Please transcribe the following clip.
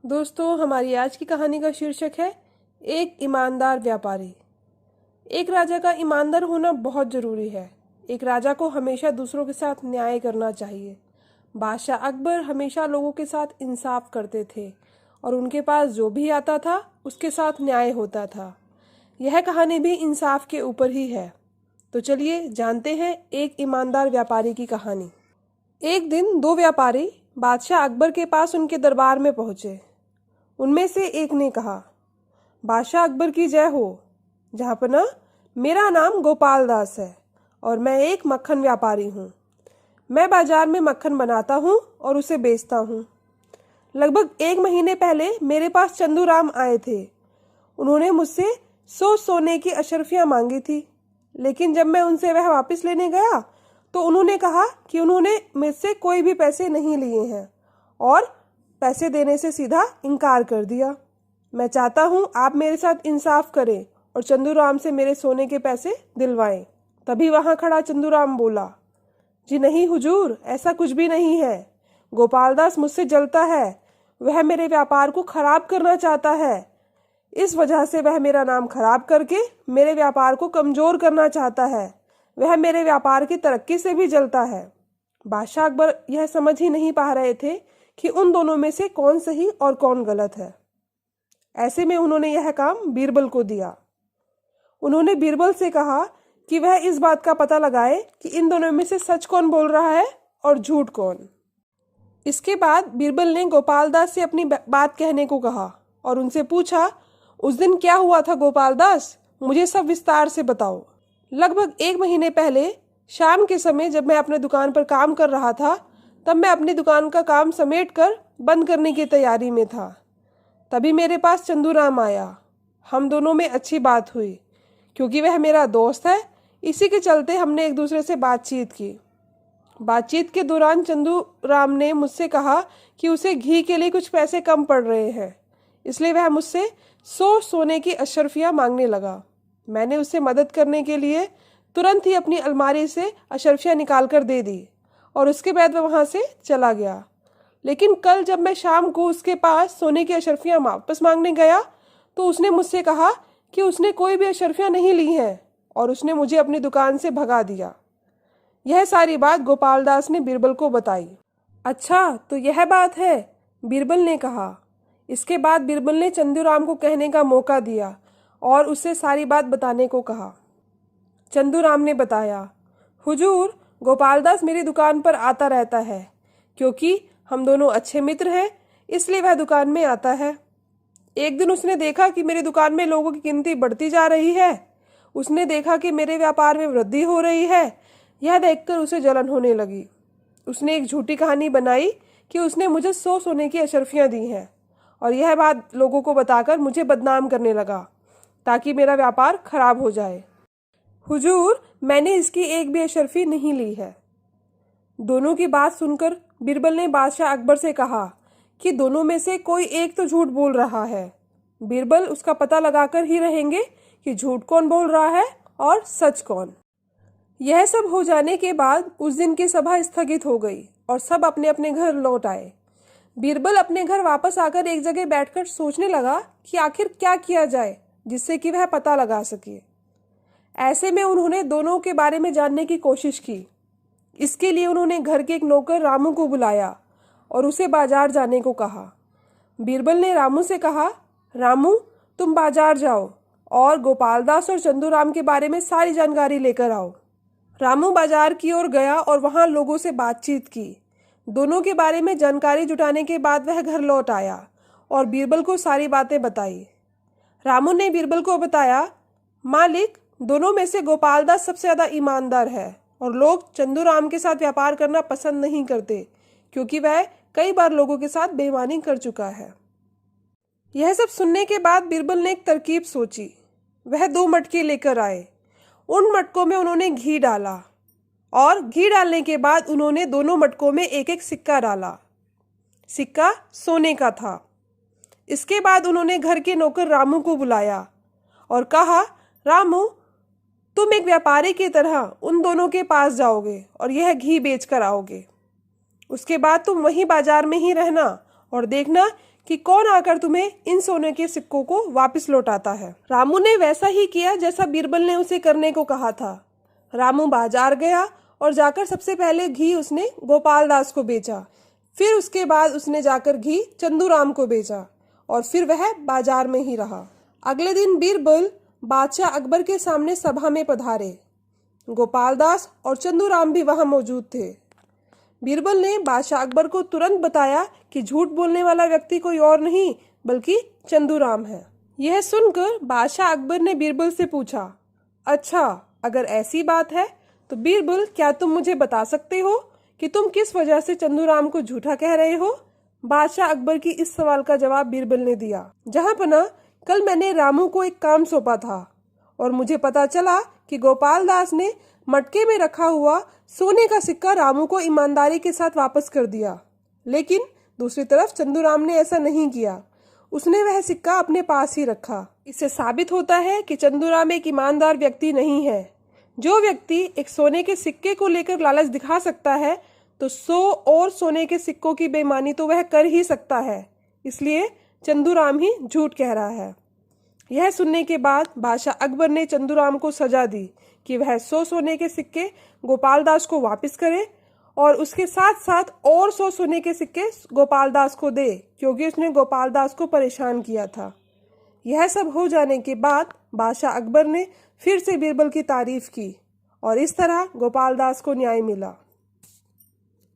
दोस्तों, हमारी आज की कहानी का शीर्षक है एक ईमानदार व्यापारी। एक राजा का ईमानदार होना बहुत ज़रूरी है। एक राजा को हमेशा दूसरों के साथ न्याय करना चाहिए। बादशाह अकबर हमेशा लोगों के साथ इंसाफ करते थे और उनके पास जो भी आता था उसके साथ न्याय होता था। यह कहानी भी इंसाफ के ऊपर ही है। तो चलिए जानते हैं एक ईमानदार व्यापारी की कहानी। एक दिन दो व्यापारी बादशाह अकबर के पास उनके दरबार में पहुंचे। उनमें से एक ने कहा, बादशाह अकबर की जय हो। जहाँपना, मेरा नाम गोपाल दास है और मैं एक मक्खन व्यापारी हूँ। मैं बाजार में मक्खन बनाता हूँ और उसे बेचता हूँ। लगभग 1 महीने पहले मेरे पास चंदू राम आए थे। उन्होंने मुझसे 100 सोने की अशर्फियाँ मांगी थी, लेकिन जब मैं उनसे वह वापस लेने गया तो उन्होंने कहा कि उन्होंने मुझसे कोई भी पैसे नहीं लिए हैं और पैसे देने से सीधा इनकार कर दिया। मैं चाहता हूँ आप मेरे साथ इंसाफ करें और चंदूराम से मेरे सोने के पैसे दिलवाएं। तभी वहाँ खड़ा चंदूराम बोला, जी नहीं हुजूर, ऐसा कुछ भी नहीं है। गोपाल दास मुझसे जलता है। वह मेरे व्यापार को खराब करना चाहता है। इस वजह से वह मेरा नाम खराब करके मेरे व्यापार को कमजोर करना चाहता है। वह मेरे व्यापार की तरक्की से भी जलता है। बादशाह अकबर यह समझ ही नहीं पा रहे थे कि उन दोनों में से कौन सही और कौन गलत है। ऐसे में उन्होंने यह काम बीरबल को दिया। उन्होंने बीरबल से कहा कि वह इस बात का पता लगाए कि इन दोनों में से सच कौन बोल रहा है और झूठ कौन। इसके बाद बीरबल ने गोपाल दास से अपनी बात कहने को कहा और उनसे पूछा, उस दिन क्या हुआ था गोपाल दास, मुझे सब विस्तार से बताओ। लगभग 1 महीने पहले शाम के समय जब मैं अपने दुकान पर काम कर रहा था, तब मैं अपनी दुकान का काम समेटकर बंद करने की तैयारी में था। तभी मेरे पास चंदूराम आया। हम दोनों में अच्छी बात हुई। क्योंकि वह मेरा दोस्त है, इसी के चलते हमने एक दूसरे से बातचीत की। बातचीत के दौरान चंदूराम ने मुझसे कहा कि उसे घी के लिए कुछ पैसे कम पड़ रहे हैं, इसलिए वह मुझसे 100 सोने की अशर्फियाँ मांगने लगा। मैंने उसे मदद करने के लिए तुरंत ही अपनी अलमारी से अशर्फियाँ निकाल कर दे दी और उसके बाद वह वहाँ से चला गया। लेकिन कल जब मैं शाम को उसके पास सोने की अशर्फियाँ वापस मांगने गया तो उसने मुझसे कहा कि उसने कोई भी अशर्फियाँ नहीं ली हैं और उसने मुझे अपनी दुकान से भगा दिया। यह सारी बात गोपाल दास ने बीरबल को बताई। अच्छा, तो यह बात है, बीरबल ने कहा। इसके बाद बीरबल ने चंदूराम को कहने का मौका दिया और उससे सारी बात बताने को कहा। चंदूराम ने बताया, हुजूर, गोपाल दास मेरी दुकान पर आता रहता है। क्योंकि हम दोनों अच्छे मित्र हैं, इसलिए वह दुकान में आता है। एक दिन उसने देखा कि मेरी दुकान में लोगों की गिनती बढ़ती जा रही है। उसने देखा कि मेरे व्यापार में वृद्धि हो रही है। यह देखकर उसे जलन होने लगी। उसने एक झूठी कहानी बनाई कि उसने मुझे 100 सोने की अशर्फियाँ दी हैं और यह बात लोगों को बताकर मुझे बदनाम करने लगा ताकि मेरा व्यापार खराब हो जाए। हुजूर, मैंने इसकी एक भी अशर्फी नहीं ली है। दोनों की बात सुनकर बीरबल ने बादशाह अकबर से कहा कि दोनों में से कोई एक तो झूठ बोल रहा है। बीरबल उसका पता लगाकर ही रहेंगे कि झूठ कौन बोल रहा है और सच कौन। यह सब हो जाने के बाद उस दिन की सभा स्थगित हो गई और सब अपने अपने घर लौट आए। बीरबल अपने घर वापस आकर एक जगह बैठकर सोचने लगा कि आखिर क्या किया जाए जिससे कि वह पता लगा सके। ऐसे में उन्होंने दोनों के बारे में जानने की कोशिश की। इसके लिए उन्होंने घर के एक नौकर रामू को बुलाया और उसे बाजार जाने को कहा। बीरबल ने रामू से कहा, रामू, तुम बाजार जाओ और गोपाल दास और चंदूराम के बारे में सारी जानकारी लेकर आओ। रामू बाजार की ओर गया और वहां लोगों से बातचीत की। दोनों के बारे में जानकारी जुटाने के बाद वह घर लौट आया और बीरबल को सारी बातें बताई। रामू ने बीरबल को बताया, मालिक, दोनों में से गोपाल दास सबसे ज्यादा ईमानदार है और लोग चंदूराम के साथ व्यापार करना पसंद नहीं करते क्योंकि वह कई बार लोगों के साथ बेईमानी कर चुका है। यह सब सुनने के बाद बीरबल ने एक तरकीब सोची। वह 2 मटके लेकर आए। उन मटकों में उन्होंने घी डाला और घी डालने के बाद उन्होंने दोनों मटकों में एक एक सिक्का डाला। सिक्का सोने का था। इसके बाद उन्होंने घर के नौकर रामू को बुलाया और कहा, रामू, तुम एक व्यापारी की तरह उन दोनों के पास जाओगे और यह घी बेच कर आओगे। उसके बाद तुम वहीं बाजार में ही रहना और देखना कि कौन आकर तुम्हें इन सोने के सिक्कों को वापस लौटाता है। रामू ने वैसा ही किया जैसा बीरबल ने उसे करने को कहा था। रामू बाजार गया और जाकर सबसे पहले घी उसने गोपाल दास को बेचा। फिर उसके बाद उसने जाकर घी चंदूराम को बेचा और फिर वह बाजार में ही रहा। अगले दिन बीरबल बादशाह अकबर के सामने सभा में पधारे। गोपाल दास और चंदूराम भी वहां मौजूद थे। बीरबल ने बादशाह अकबर को तुरंत बताया कि झूठ बोलने वाला व्यक्ति कोई और नहीं बल्कि चंदूराम है। यह सुनकर बादशाह अकबर ने बीरबल से पूछा, अच्छा, अगर ऐसी बात है तो बीरबल, क्या तुम मुझे बता सकते हो कि तुम किस वजह से चंदूराम को झूठा कह रहे हो? बादशाह अकबर की इस सवाल का जवाब बीरबल ने दिया, जहां पना, कल मैंने रामू को एक काम सौंपा था और मुझे पता चला कि गोपाल दास ने मटके में रखा हुआ सोने का सिक्का रामू को ईमानदारी के साथ वापस कर दिया। लेकिन दूसरी तरफ चंदूराम ने ऐसा नहीं किया। उसने वह सिक्का अपने पास ही रखा। इससे साबित होता है कि चंदूराम एक ईमानदार व्यक्ति नहीं है। जो व्यक्ति एक सोने के सिक्के को लेकर लालच दिखा सकता है तो 100 और सोने के सिक्कों की बेईमानी तो वह कर ही सकता है। इसलिए चंदूराम ही झूठ कह रहा है। यह सुनने के बाद बादशाह अकबर ने चंदूराम को सजा दी कि वह 100 सोने के सिक्के गोपाल दास को वापस करे और उसके साथ साथ और 100 सोने के सिक्के गोपाल दास को दे, क्योंकि उसने गोपाल दास को परेशान किया था। यह सब हो जाने के बाद बादशाह अकबर ने फिर से बीरबल की तारीफ की और इस तरह गोपाल दास को न्याय मिला।